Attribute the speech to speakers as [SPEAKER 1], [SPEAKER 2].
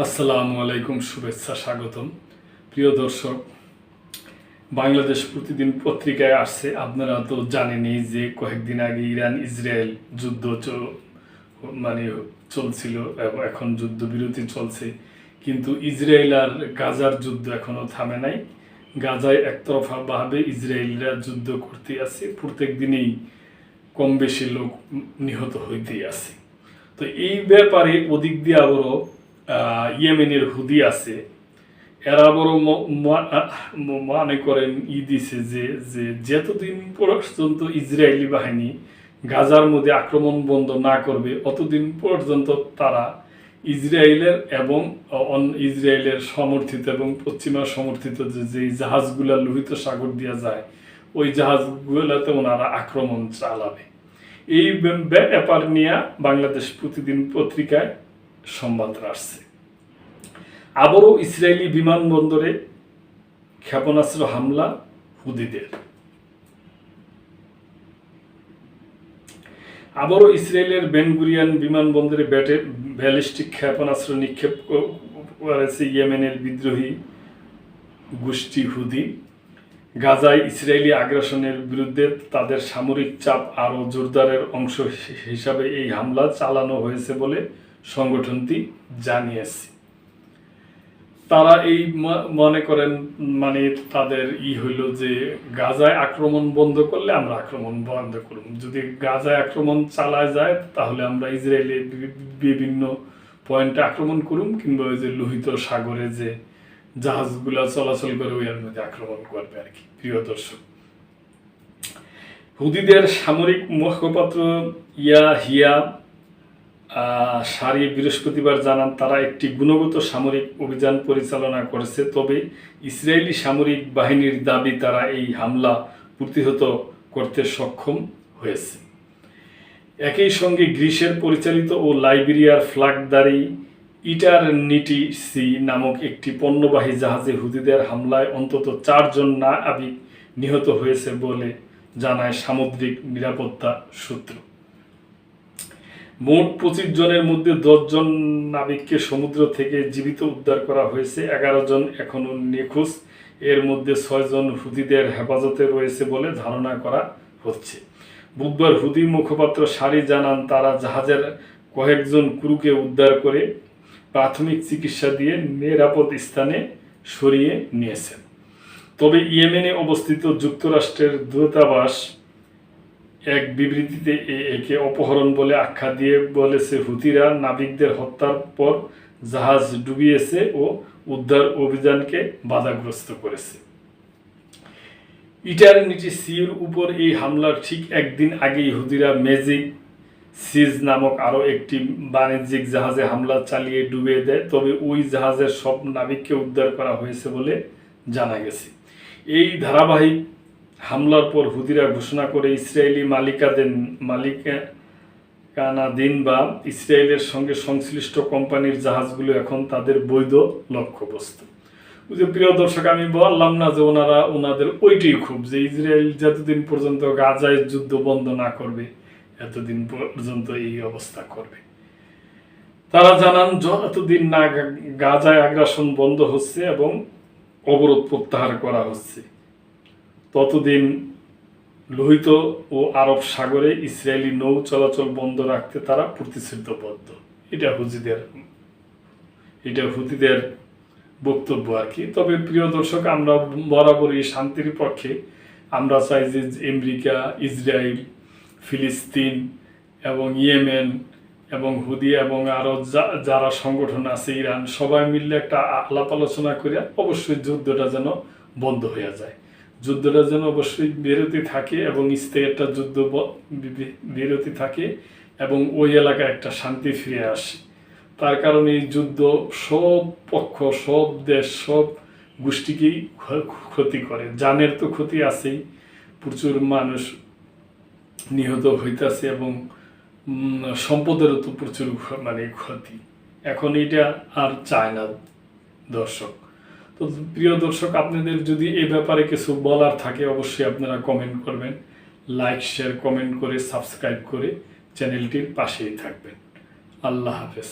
[SPEAKER 1] আসসালামু আলাইকুম, শুভেচ্ছা, স্বাগতম। প্রিয় দর্শক, বাংলাদেশ প্রতিদিন পত্রিকায় আসছে, আপনারা তো জানেনই যে কয়েকদিন আগে ইরান ইসরায়েল যুদ্ধ চলছিল এবং এখন যুদ্ধবিরতি চলছে, কিন্তু ইসরায়েল আর গাজার যুদ্ধ এখনো থামে নাই। গাজায় একতরফাভাবে ইসরায়েলরা যুদ্ধ করতে আছে, প্রত্যেক দিনেই কম বেশি লোক নিহত হইতেই আছে। তো এই ব্যাপারে ওদিক দিয়ে আবারও ইয়েমেনের হুদি আছে, এরা বড় মনে করেন দিছে যে যতদিন পর্যন্ত ইসরায়েলি বাহিনী গাজার মধ্যে আক্রমণ বন্ধ না করবে অতদিন পর্যন্ত তারা ইসরায়েলের এবং ইসরায়েলের সমর্থিত এবং পশ্চিমা সমর্থিত যে জাহাজগুলা লোহিত সাগর দিয়ে যায়, ওই জাহাজগুলাতে ওনারা আক্রমণ চালাবে। এই ব্যাপার নিয়ে বাংলাদেশ প্রতিদিন পত্রিকায় সংবাদ আসছে। আবারও ইসরায়েলি বিমানবন্দরে ক্ষেপণাস্ত্র হামলা হুদিদের। আবারও ইসরায়েলের বেন গুরিয়ন বিমানবন্দরে ব্যালিস্টিক ক্ষেপণাস্ত্র নিক্ষেপ করেছে ইয়েমেনের বিদ্রোহী গোষ্ঠী হুদি। গাজায় ইসরায়েলি আগ্রাসনের বিরুদ্ধে তাদের সামরিক চাপ আরও জোরদারের অংশ হিসাবে এই হামলা চালানো হয়েছে বলে সংগঠনটি জানিয়েছে। তারা এই মনে করেন তাদের হইল যে গাজায় আক্রমণ বন্ধ করলে আমরা আক্রমণ বন্ধ করব, যদি গাজায় আক্রমণ চালায় যায় তাহলে আমরা ইসরায়েলের বিভিন্ন পয়েন্টে আক্রমণ করুম, কিংবা ওই যে লোহিত সাগরে যে জাহাজগুলা চলাচল করে ওইর মধ্যে আক্রমণ করবে আর কি। প্রিয় দর্শক, হুদিদের সামরিক মুখপাত্র ইয়াহিয়া সারি বৃহস্পতিবার জানান তারা একটি গুণগত সামরিক অভিযান পরিচালনা করেছে, তবে ইসরায়েলি সামরিক বাহিনীর দাবি তারা এই হামলা প্রতিহত করতে সক্ষম হয়েছে। একই সঙ্গে গ্রিসের পরিচালিত ও লাইবেরিয়ার ফ্ল্যাগধারী ইটারনিটি সি নামক একটি পণ্যবাহী জাহাজে হুদিদের হামলায় অন্তত 4 জন নাবিক নিহত হয়েছে বলে জানায় সামুদ্রিক নিরাপত্তা সূত্র। মোট 25 জনের মধ্যে 10 জন নাবিককে সমুদ্র থেকে জীবিত উদ্ধার করা হয়েছে, 11 জন এখনও নিখোঁজ। এর মধ্যে 6 জন হুদিদের হেফাজতে রয়েছে বলে ধারণা করা হচ্ছে। বুধবার হুদি মুখপাত্র সারি জানান তারা জাহাজের কয়েকজন ক্রুকে উদ্ধার করে প্রাথমিক চিকিৎসা দিয়ে নিরাপদ স্থানে সরিয়ে নিয়েছেন। তবে ইয়েমেনে অবস্থিত যুক্তরাষ্ট্রের দূতাবাস এক বিবৃতিতে একে অপহরণ বলে আখ্যা দিয়ে বলেছে, হুতিরা নাবিকদের হত্যার পর জাহাজ ডুবিয়েছে ও উদ্ধার অভিযানকে বাধাগ্রস্ত করেছে। ইটারনিটি সির উপর এই হামলার ঠিক একদিন আগেই হুতিরা ম্যাজিক সিজ নামক আরও একটি বাণিজ্যিক জাহাজে হামলা চালিয়ে ডুবিয়ে দেয়, তবে ওই জাহাজের সব নাবিককে উদ্ধার করা হয়েছে বলে জানা গেছে। এই ধারাবাহিক হামলার পর হুদিরা ঘোষণা করে ইসরায়েলি মালিকানাধীন বা ইসরায়েলের সঙ্গে সংশ্লিষ্ট কোম্পানির জাহাজগুলো এখন তাদের বৈধ লক্ষ্যবস্তু। প্রিয় দর্শক, আমি বললাম না যে ওনাদের ওইটাই খুব, যে ইসরায়েল যতদিন পর্যন্ত গাজায় যুদ্ধ বন্ধ না করবে এতদিন পর্যন্ত এই অবস্থা করবে। তারা জানান যতদিন না গাজায় আগ্রাসন বন্ধ হচ্ছে এবং অবরোধ প্রত্যাহার করা হচ্ছে, ততদিন লোহিত ও আরব সাগরে ইসরায়েলি নৌ চলাচল বন্ধ রাখতে তারা প্রতিশ্রুতিবদ্ধ। এটা হুদিদের বক্তব্য আর কি। তবে প্রিয় দর্শক, আমরা বরাবরই শান্তির পক্ষে। আমরা চাই যে আমেরিকা, ইসরায়েল, ফিলিস্তিন এবং ইয়েমেন এবং হুদি এবং আরও যারা সংগঠন আছে, ইরান, সবাই মিললে একটা আলাপ আলোচনা করে অবশ্যই যুদ্ধটা যেন বন্ধ হয়ে যায়, যুদ্ধটা যেন অবশ্যই বিরতি থাকে এবং স্থায়ী একটা যুদ্ধ বিরতি থাকে এবং ওই এলাকায় একটা শান্তি ফিরে আসে। তার কারণে এই যুদ্ধ সব পক্ষ, সব দেশ, সব গোষ্ঠীকেই ক্ষতি করে। জানের তো ক্ষতি আছেই, প্রচুর মানুষ নিহত হইতেছে এবং সম্পদেরও তো প্রচুর ক্ষতি। এখন এটা আর চায় না দর্শক। তো প্রিয় দর্শক, আপনাদের যদি এই ব্যাপারে কিছু বলার থাকে অবশ্যই আপনারা কমেন্ট করবেন, লাইক, শেয়ার, কমেন্ট করে সাবস্ক্রাইব করে চ্যানেলটির পাশেই থাকবেন। আল্লাহ হাফেজ।